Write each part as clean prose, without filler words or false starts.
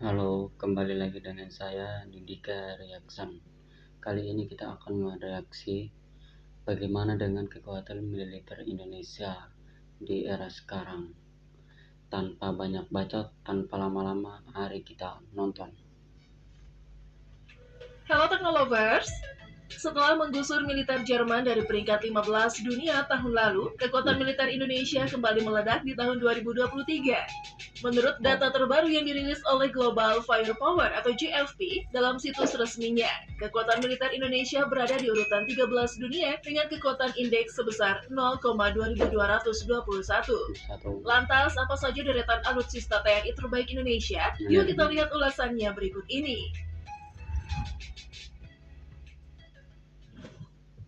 Halo, kembali lagi dengan saya Nindika Reaction. Kali ini kita akan mereaksi bagaimana dengan kekuatan militer Indonesia di era sekarang. Tanpa banyak bacot, tanpa lama-lama, mari kita nonton. Halo Teknolovers, setelah menggusur militer Jerman dari peringkat 15 dunia tahun lalu, kekuatan militer Indonesia kembali meledak di tahun 2023. Menurut data terbaru yang dirilis oleh Global Firepower atau GFP dalam situs resminya, kekuatan militer Indonesia berada di urutan 13 dunia dengan kekuatan indeks sebesar 0,2221. Lantas, apa saja deretan alutsista TNI terbaik Indonesia? Yuk kita lihat ulasannya berikut ini.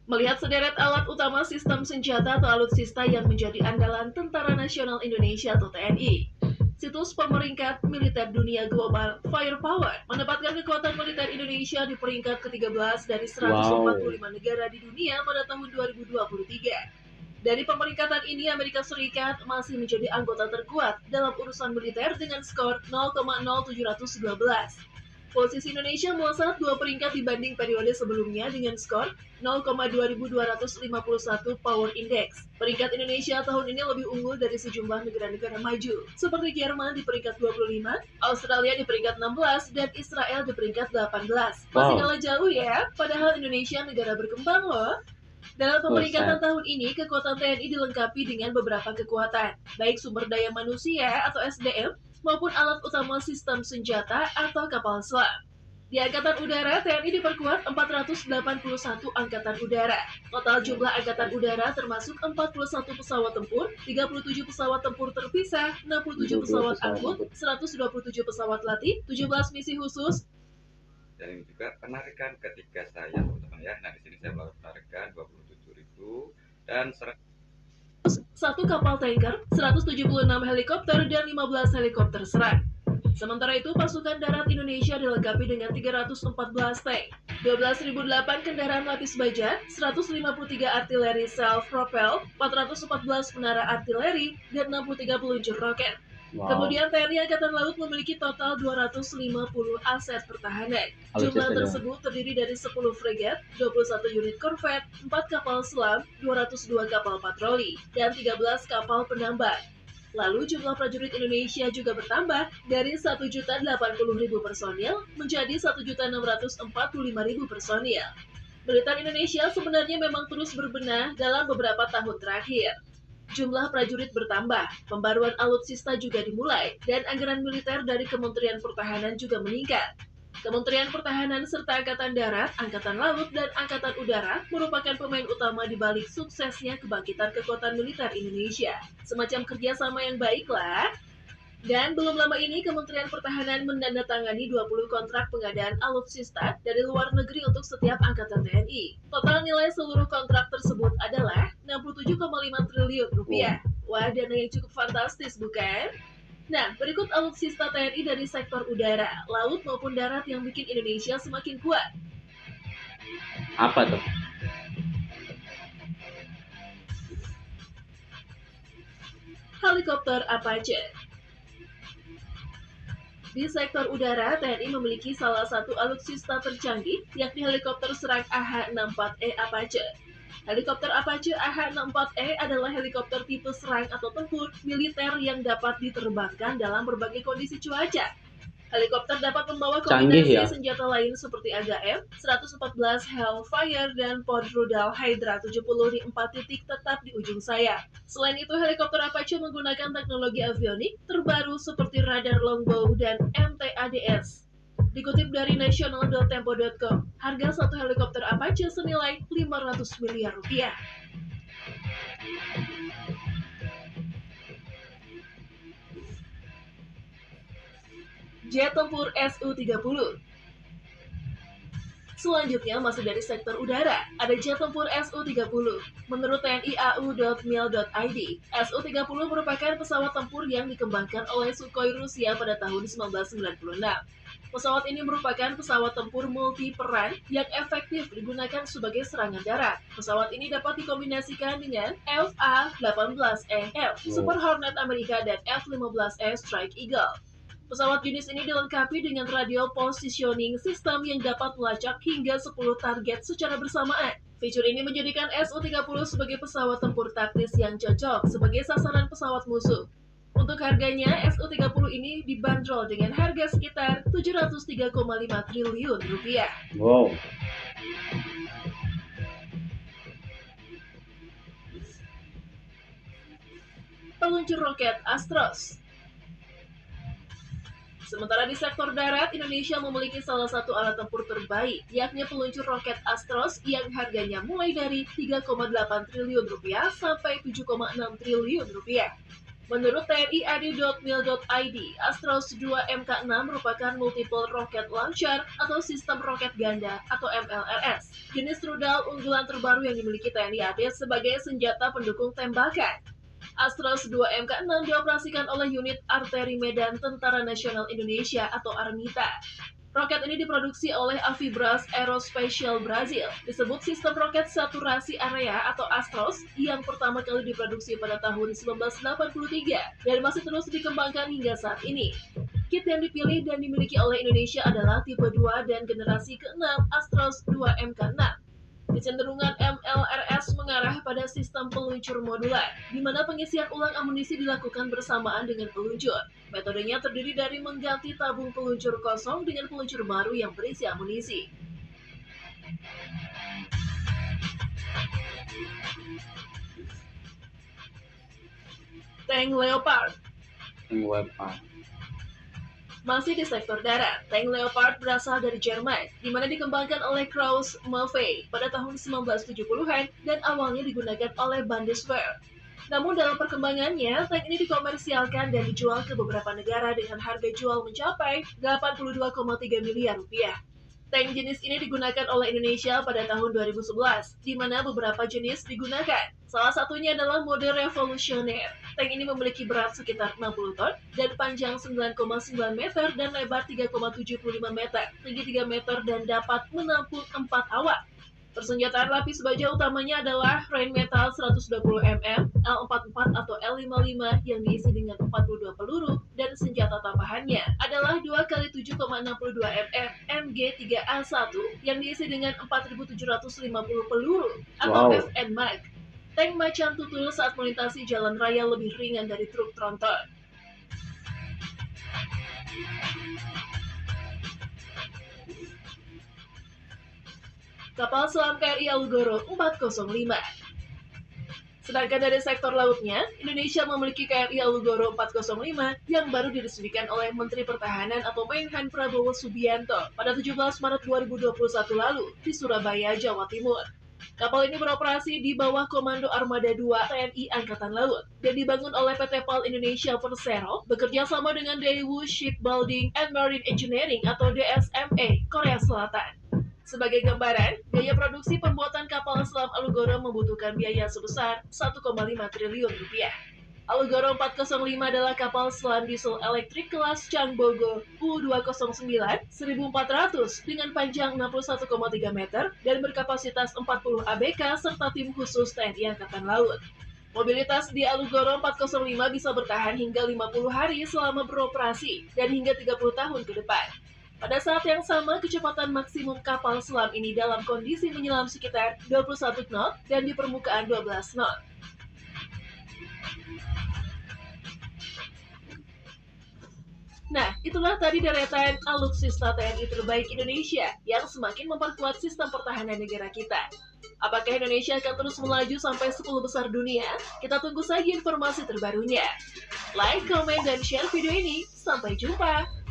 Melihat sederet alat utama sistem senjata atau alutsista yang menjadi andalan Tentara Nasional Indonesia atau TNI, situs pemeringkat militer dunia Global Firepower menempatkan kekuatan militer Indonesia di peringkat ke-13 dari 145 negara di dunia pada tahun 2023. Dari pemeringkatan ini, Amerika Serikat masih menjadi anggota terkuat dalam urusan militer dengan skor 0,0712. Posisi Indonesia melesat 2 peringkat dibanding periode sebelumnya dengan skor 0,2251 Power Index. Peringkat Indonesia tahun ini lebih unggul dari sejumlah negara-negara maju, seperti Jerman di peringkat 25, Australia di peringkat 16, dan Israel di peringkat 18. Masih kalah jauh ya, padahal Indonesia negara berkembang loh. Dalam pemeringkatan tahun ini, kekuatan TNI dilengkapi dengan beberapa kekuatan, baik sumber daya manusia atau SDM, maupun alat utama sistem senjata atau kapal selam. Di Angkatan Udara, TNI diperkuat 481 Angkatan Udara. Total jumlah Angkatan Udara termasuk 41 pesawat tempur, 37 pesawat tempur terpisah, 67 pesawat angkut, 127 pesawat latih, 17 misi khusus, dan ini juga penarikan ketika saya teman-teman ya. Nah, di sini saya melakukan penarikan 27.000 dan 1 kapal tanker, 176 helikopter, dan 15 helikopter serang. Sementara itu, pasukan darat Indonesia dilengkapi dengan 314 tank, 12.008 kendaraan lapis baja, 153 artileri self-propel, 414 menara artileri, dan 63 peluncur roket. Kemudian TNI Angkatan Laut memiliki total 250 aset pertahanan. Jumlah tersebut terdiri dari 10 fregat, 21 unit korvet, 4 kapal selam, 202 kapal patroli, dan 13 kapal penambang. Lalu jumlah prajurit Indonesia juga bertambah dari 1.080.000 personil menjadi 1.645.000 personil. Militer Indonesia sebenarnya memang terus berbenah dalam beberapa tahun terakhir. Jumlah prajurit bertambah, pembaruan alutsista juga dimulai, dan anggaran militer dari Kementerian Pertahanan juga meningkat. Kementerian Pertahanan serta Angkatan Darat, Angkatan Laut, dan Angkatan Udara merupakan pemain utama di balik suksesnya kebangkitan kekuatan militer Indonesia. Semacam kerjasama yang baiklah. Dan belum lama ini, Kementerian Pertahanan menandatangani 20 kontrak pengadaan alutsista dari luar negeri untuk setiap angkatan TNI. Total nilai seluruh kontrak tersebut adalah 67,5 triliun rupiah. Wah, dana yang cukup fantastis, bukan? Nah, berikut alutsista TNI dari sektor udara, laut maupun darat yang bikin Indonesia semakin kuat. Apa tuh? Helikopter Apache. Di sektor udara, TNI memiliki salah satu alutsista tercanggih, yakni helikopter serang AH-64E Apache. Helikopter Apache AH-64E adalah helikopter tipe serang atau tempur militer yang dapat diterbangkan dalam berbagai kondisi cuaca. Helikopter dapat membawa kombinasi senjata lain seperti AGM, 114 Hellfire, dan pod rudal Hydra 70 di 4 titik tetap di ujung sayap. Selain itu, helikopter Apache menggunakan teknologi avionik terbaru seperti radar longbow dan MTADS. Dikutip dari national.tempo.com, harga satu helikopter Apache senilai 500 miliar rupiah. Jet tempur Su-30. Selanjutnya masih dari sektor udara, ada jet tempur Su-30. Menurut tniau.mil.id, Su-30 merupakan pesawat tempur yang dikembangkan oleh Sukhoi Rusia pada tahun 1996. Pesawat ini merupakan pesawat tempur multi-peran yang efektif digunakan sebagai serangan darat. Pesawat ini dapat dikombinasikan dengan FA-18E, Super Hornet Amerika, dan F-15E Strike Eagle. Pesawat jenis ini dilengkapi dengan radio positioning system yang dapat melacak hingga 10 target secara bersamaan. Fitur ini menjadikan Su-30 sebagai pesawat tempur taktis yang cocok sebagai sasaran pesawat musuh. Untuk harganya, Su-30 ini dibanderol dengan harga sekitar 703,5 triliun rupiah. Wow. Peluncur roket Astros. Sementara di sektor darat, Indonesia memiliki salah satu alat tempur terbaik, yakni peluncur roket Astros yang harganya mulai dari 3,8 triliun rupiah sampai 7,6 triliun rupiah. Menurut TNI AD.mil.id, Astros 2 Mk6 merupakan multiple rocket launcher atau sistem roket ganda atau MLRS, jenis rudal unggulan terbaru yang dimiliki TNI AD sebagai senjata pendukung tembakan. Astros 2 Mk6 dioperasikan oleh unit arteri Medan Tentara Nasional Indonesia atau Armita. Roket ini diproduksi oleh Avibras Aerospatial Brazil. Disebut sistem roket saturasi area atau Astros yang pertama kali diproduksi pada tahun 1983 dan masih terus dikembangkan hingga saat ini. Kit yang dipilih dan dimiliki oleh Indonesia adalah tipe 2 dan generasi ke-6 Astros 2 Mk6. Kecenderungan MLRS mengarah pada sistem peluncur modular, di mana pengisian ulang amunisi dilakukan bersamaan dengan peluncur. Metodenya terdiri dari mengganti tabung peluncur kosong dengan peluncur baru yang berisi amunisi. Tank Leopard. Masih di sektor darat, tank Leopard berasal dari Jerman, di mana dikembangkan oleh Krauss Maffei pada tahun 1970-an dan awalnya digunakan oleh Bundeswehr. Namun dalam perkembangannya, tank ini dikomersialkan dan dijual ke beberapa negara dengan harga jual mencapai 82,3 miliar rupiah. Tank jenis ini digunakan oleh Indonesia pada tahun 2011, di mana beberapa jenis digunakan. Salah satunya adalah mode revolusioner. Tank ini memiliki berat sekitar 60 ton dan panjang 9,9 meter dan lebar 3,75 meter, tinggi 3 meter dan dapat menampung 4 awak. Persenjataan lapis baja utamanya adalah Rheinmetall 120 mm, L44 atau L55 yang diisi dengan 42 peluru dan senjata tambahannya adalah 2x7,62 mm MG3A1 yang diisi dengan 4.750 peluru atau FN Mag. Tank macan tutul saat melintasi jalan raya lebih ringan dari truk tronton. Kapal selam KRI Alugoro 405. Sedangkan dari sektor lautnya, Indonesia memiliki KRI Alugoro 405 yang baru diresmikan oleh Menteri Pertahanan atau Menhan Prabowo Subianto pada 17 Maret 2021 lalu di Surabaya, Jawa Timur. Kapal ini beroperasi di bawah Komando Armada 2 TNI Angkatan Laut dan dibangun oleh PT PAL Indonesia Persero bekerja sama dengan Daewoo Shipbuilding and Marine Engineering atau DSME Korea Selatan. Sebagai gambaran, biaya produksi pembuatan kapal selam Alugoro membutuhkan biaya sebesar 1,5 triliun rupiah. Alugoro 405 adalah kapal selam diesel elektrik kelas Changbogo U209 1400 dengan panjang 61,3 meter dan berkapasitas 40 ABK serta tim khusus TNI Angkatan Laut. Mobilitas di Alugoro 405 bisa bertahan hingga 50 hari selama beroperasi dan hingga 30 tahun ke depan. Pada saat yang sama, kecepatan maksimum kapal selam ini dalam kondisi menyelam sekitar 21 knot dan di permukaan 12 knot. Nah, itulah tadi deretan alutsista TNI terbaik Indonesia yang semakin memperkuat sistem pertahanan negara kita. Apakah Indonesia akan terus melaju sampai 10 besar dunia? Kita tunggu saja informasi terbarunya. Like, komen, dan share video ini. Sampai jumpa!